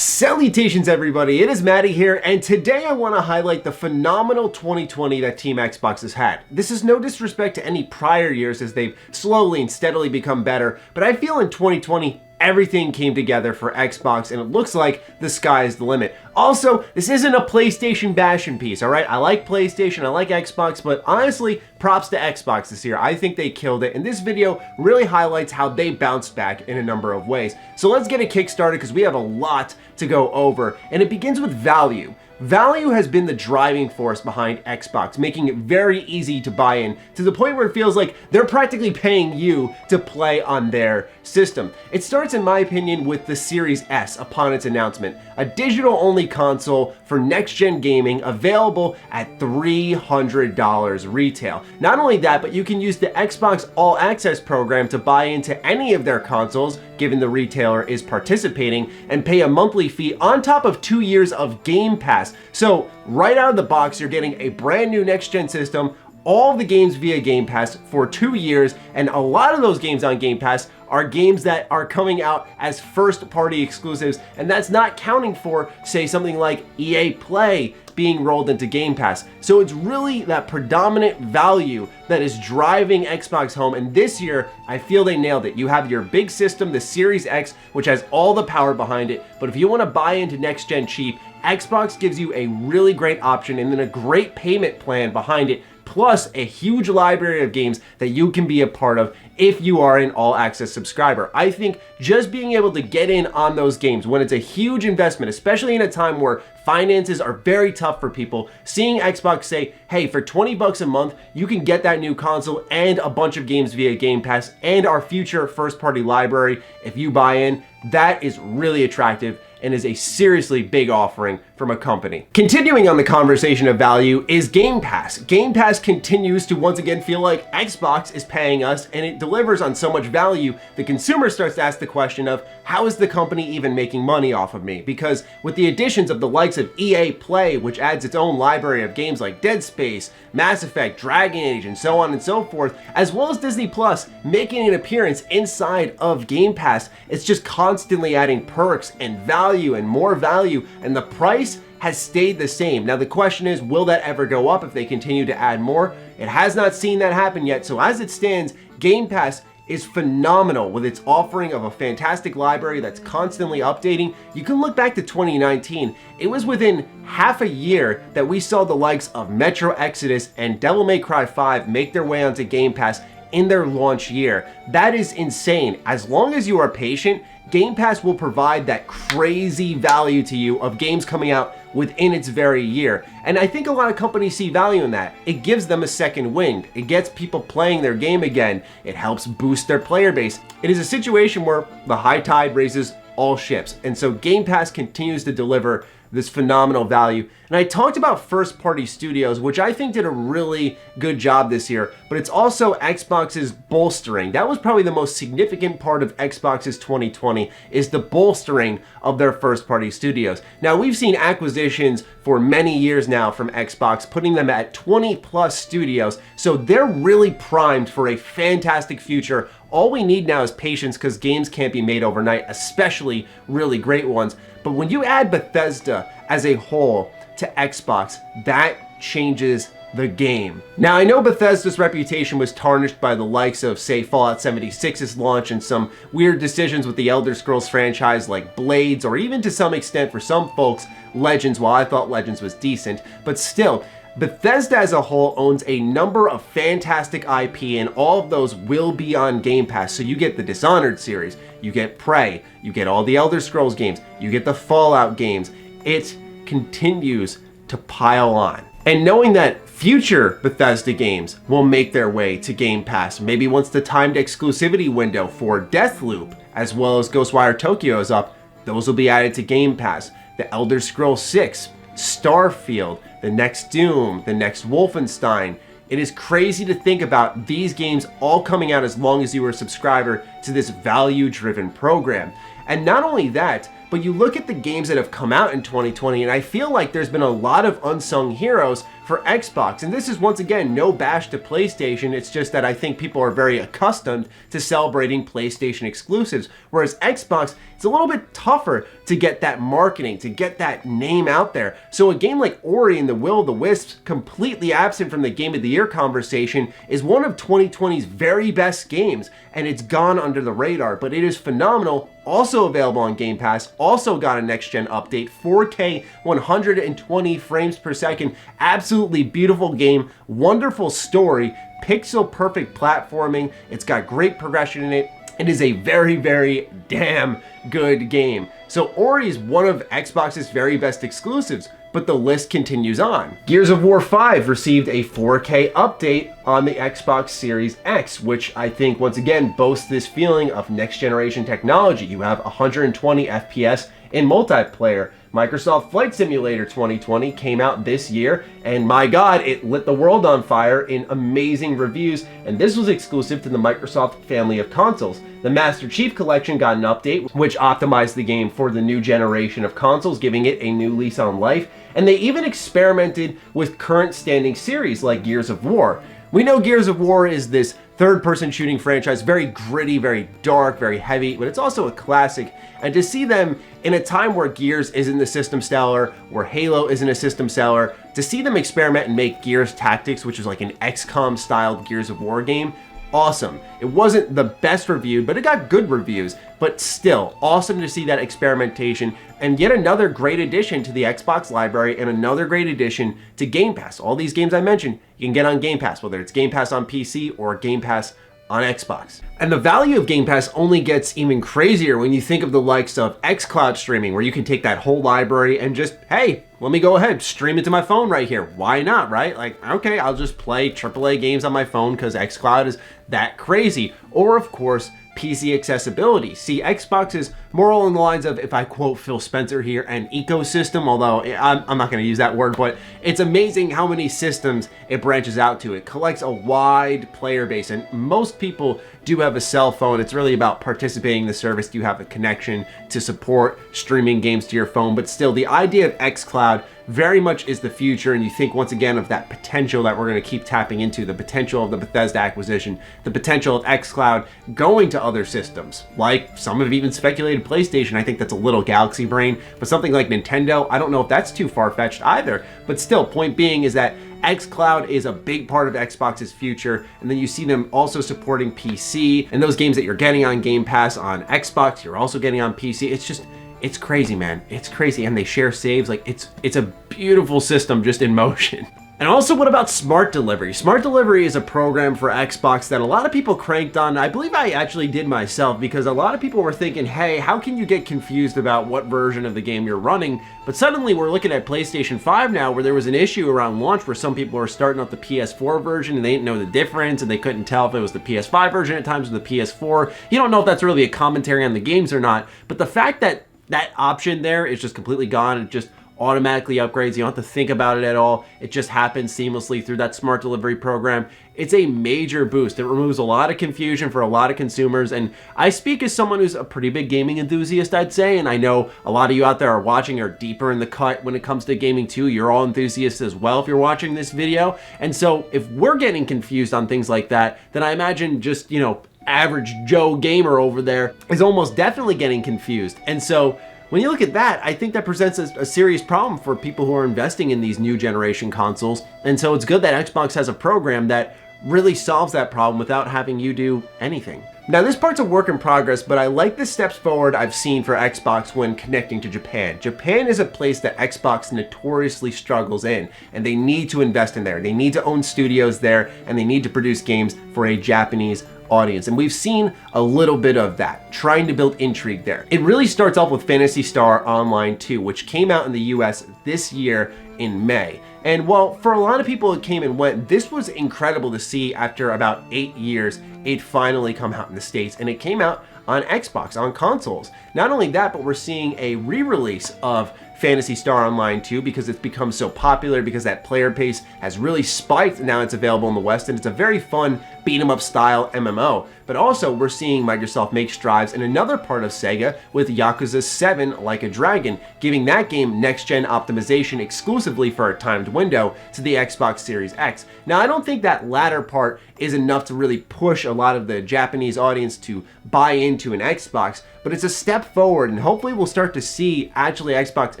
Salutations everybody, it is Matty here, and today I want to highlight the phenomenal 2020 that Team Xbox has had. This is no disrespect to any prior years as they've slowly and steadily become better, but I feel in 2020 everything came together for Xbox and it looks like the sky is the limit. Also, this isn't a PlayStation bashing piece, alright? I like PlayStation, I like Xbox, but honestly, props to Xbox this year. I think they killed it, and this video really highlights how they bounced back in a number of ways. So let's get it kick-started because we have a lot to go over, and it begins with value. Value has been the driving force behind Xbox, making it very easy to buy in, to the point where it feels like they're practically paying you to play on their system. It starts, in my opinion, with the Series S upon its announcement, a digital-only console for next-gen gaming available at $300 retail. Not only that, but you can use the Xbox All Access program to buy into any of their consoles, given the retailer is participating, and pay a monthly fee on top of 2 years of Game Pass. So right out of the box, you're getting a brand new next-gen system, all the games via Game Pass for 2 years, and a lot of those games on Game Pass are games that are coming out as first-party exclusives, and that's not counting for, say, something like EA Play being rolled into Game Pass. So it's really that predominant value that is driving Xbox home, and this year, I feel they nailed it. You have your big system, the Series X, which has all the power behind it, but if you want to buy into next-gen cheap, Xbox gives you a really great option and then a great payment plan behind it, plus a huge library of games that you can be a part of if you are an all-access subscriber. I think just being able to get in on those games when it's a huge investment, especially in a time where finances are very tough for people, seeing Xbox say, hey, for 20 bucks a month, you can get that new console and a bunch of games via Game Pass and our future first-party library if you buy in, that is really attractive and is a seriously big offering from a company. Continuing on the conversation of value is Game Pass. Game Pass continues to once again feel like Xbox is paying us, and it delivers on so much value, the consumer starts to ask the question of, how is the company even making money off of me? Because with the additions of the likes of EA Play, which adds its own library of games like Dead Space, Mass Effect, Dragon Age, and so on and so forth, as well as Disney Plus making an appearance inside of Game Pass, it's just constantly adding perks and value and more value, and the price has stayed the same. Now the question is, will that ever go up if they continue to add more? It has not seen that happen yet, so as it stands, Game Pass is phenomenal with its offering of a fantastic library that's constantly updating. You can look back to 2019. It was within half a year that we saw the likes of Metro Exodus and Devil May Cry 5 make their way onto Game Pass in their launch year. That is insane. As long as you are patient, Game Pass will provide that crazy value to you of games coming out within its very year. And I think a lot of companies see value in that. It gives them a second wind. It gets people playing their game again. It helps boost their player base. It is a situation where the high tide raises all ships. And so Game Pass continues to deliver this phenomenal value. And I talked about first-party studios, which I think did a really good job this year, but it's also Xbox's bolstering. That was probably the most significant part of Xbox's 2020, is the bolstering of their first-party studios. Now, we've seen acquisitions for many years now from Xbox, putting them at 20+ studios, so they're really primed for a fantastic future. All we need now is patience, because games can't be made overnight, especially really great ones. But when you add Bethesda as a whole to Xbox, that changes the game. Now, I know Bethesda's reputation was tarnished by the likes of, say, Fallout 76's launch and some weird decisions with the Elder Scrolls franchise like Blades, or even to some extent for some folks, Legends, while I thought Legends was decent. But still, Bethesda as a whole owns a number of fantastic IP, and all of those will be on Game Pass. So you get the Dishonored series, you get Prey, you get all the Elder Scrolls games, you get the Fallout games. It continues to pile on. And knowing that future Bethesda games will make their way to Game Pass, maybe once the timed exclusivity window for Deathloop as well as Ghostwire Tokyo is up, those will be added to Game Pass. The Elder Scrolls 6, Starfield, the next Doom, the next Wolfenstein. It is crazy to think about these games all coming out as long as you were a subscriber to this value-driven program. And not only that, but you look at the games that have come out in 2020, and I feel like there's been a lot of unsung heroes for Xbox. And this is, once again, no bash to PlayStation. It's just that I think people are very accustomed to celebrating PlayStation exclusives, whereas Xbox, it's a little bit tougher to get that marketing, to get that name out there. So a game like Ori and the Will of the Wisps, completely absent from the Game of the Year conversation, is one of 2020's very best games, and it's gone under the radar, but it is phenomenal. Also available on Game Pass, also got a next-gen update, 4K, 120 frames per second, absolutely beautiful game, wonderful story, pixel-perfect platforming, it's got great progression in it. It is a very, very damn good game. So Ori is one of Xbox's very best exclusives, but the list continues on. Gears of War 5 received a 4K update on the Xbox Series X, which I think once again boasts this feeling of next generation technology. You have 120 FPS in multiplayer. Microsoft Flight Simulator 2020 came out this year, and my god, it lit the world on fire in amazing reviews, and this was exclusive to the Microsoft family of consoles. The Master Chief Collection got an update, which optimized the game for the new generation of consoles, giving it a new lease on life, and they even experimented with current standing series like Gears of War. We know Gears of War is this third-person shooting franchise, very gritty, very dark, very heavy, but it's also a classic. And to see them in a time where Gears isn't the system seller, where Halo isn't a system seller, to see them experiment and make Gears Tactics, which is like an XCOM-styled Gears of War game, awesome. It wasn't the best reviewed, but it got good reviews. But still, awesome to see that experimentation, and yet another great addition to the Xbox library and another great addition to Game Pass. All these games I mentioned, you can get on Game Pass, whether it's Game Pass on PC or Game Pass on Xbox. And the value of Game Pass only gets even crazier when you think of the likes of XCloud streaming, where you can take that whole library and just, hey, let me go ahead, stream it to my phone right here. Why not, right? Like, okay, I'll just play AAA games on my phone because XCloud is that crazy. Or, of course, PC accessibility. See, Xbox is more along the lines of, if I quote Phil Spencer here, an ecosystem, although I'm not going to use that word, but it's amazing how many systems it branches out to. It collects a wide player base, and most people do have a cell phone. It's really about participating in the service. Do you have a connection to support streaming games to your phone? But still, the idea of XCloud very much is the future, and you think once again of that potential that we're going to keep tapping into, the potential of the Bethesda acquisition, the potential of XCloud going to other systems, like some have even speculated PlayStation. I think that's a little galaxy brain, but something like Nintendo, I don't know if that's too far-fetched either. But still, point being is that XCloud is a big part of Xbox's future, and then you see them also supporting PC, and those games that you're getting on Game Pass on Xbox, you're also getting on PC. It's just, it's crazy, man. It's crazy, and they share saves. Like, it's a beautiful system just in motion. And also, what about Smart Delivery? Smart Delivery is a program for Xbox that a lot of people cranked on. I believe I actually did myself, because a lot of people were thinking, hey, how can you get confused about what version of the game you're running? But suddenly we're looking at PlayStation 5 now, where there was an issue around launch where some people were starting out the PS4 version and they didn't know the difference, and they couldn't tell if it was the PS5 version at times or the PS4. You don't know if that's really a commentary on the games or not, but the fact that that option there is just completely gone, and just automatically upgrades. You don't have to think about it at all. It just happens seamlessly through that Smart Delivery program. It's a major boost. It removes a lot of confusion for a lot of consumers, and I speak as someone who's a pretty big gaming enthusiast, I'd say, and I know a lot of you out there are watching are deeper in the cut when it comes to gaming too. You're all enthusiasts as well if you're watching this video, and so if we're getting confused on things like that, then I imagine just, you know, average Joe gamer over there is almost definitely getting confused. And so when you look at that, I think that presents a serious problem for people who are investing in these new generation consoles. And so it's good that Xbox has a program that really solves that problem without having you do anything. Now, this part's a work in progress, but I like the steps forward I've seen for Xbox when connecting to Japan. Japan is a place that Xbox notoriously struggles in, and they need to invest in there. They need to own studios there, and they need to produce games for a Japanese audience. And we've seen a little bit of that, trying to build intrigue there. It really starts off with Phantasy Star Online 2, which came out in the US this year in May. And while for a lot of people it came and went, this was incredible to see after about 8 years, it finally come out in the States, and it came out on Xbox, on consoles. Not only that, but we're seeing a re-release of Phantasy Star Online 2 because it's become so popular, because that player base has really spiked. Now it's available in the West, and it's a very fun beat 'em up style MMO. but also we're seeing Microsoft make strides in another part of Sega with Yakuza 7 Like a Dragon, giving that game next-gen optimization exclusively for a timed window to the Xbox Series X. Now, I don't think that latter part is enough to really push a lot of the Japanese audience to buy into an Xbox, but it's a step forward, and hopefully we'll start to see actually Xbox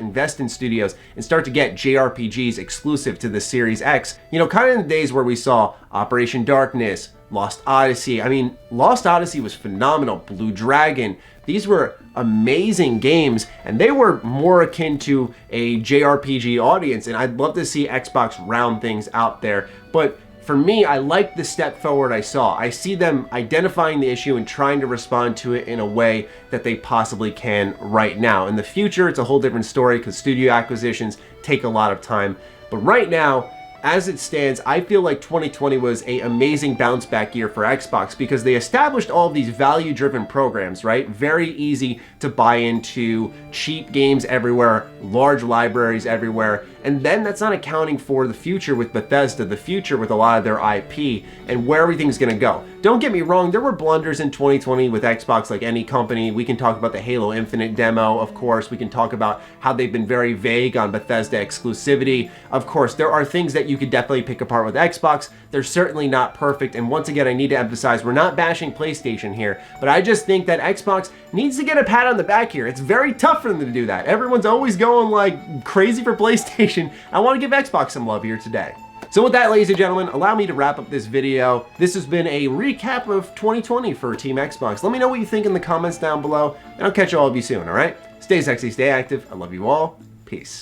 invest in studios and start to get JRPGs exclusive to the Series X. You know, kind of in the days where we saw Operation Darkness, Lost Odyssey. I mean, Lost Odyssey was phenomenal. Blue Dragon. These were amazing games, and they were more akin to a JRPG audience, and I'd love to see Xbox round things out there. But for me, I like the step forward I saw. I see them identifying the issue and trying to respond to it in a way that they possibly can right now. In the future, it's a whole different story because studio acquisitions take a lot of time. But right now, as it stands, I feel like 2020 was an amazing bounce back year for Xbox because they established all of these value-driven programs, right? Very easy to buy into, cheap games everywhere, large libraries everywhere, and then that's not accounting for the future with Bethesda, the future with a lot of their IP, and where everything's gonna go. Don't get me wrong, there were blunders in 2020 with Xbox like any company. We can talk about the Halo Infinite demo, of course. We can talk about how they've been very vague on Bethesda exclusivity. Of course, there are things that you could definitely pick apart with Xbox. They're certainly not perfect, and once again, I need to emphasize, we're not bashing PlayStation here, but I just think that Xbox needs to get a pat on the back here. It's very tough for them to do that. Everyone's always going like crazy for PlayStation. I want to give Xbox some love here today. So with that, ladies and gentlemen, allow me to wrap up this video. This has been a recap of 2020 for Team Xbox. Let me know what you think in the comments down below, and I'll catch all of you soon, all right? Stay sexy, stay active. I love you all. Peace.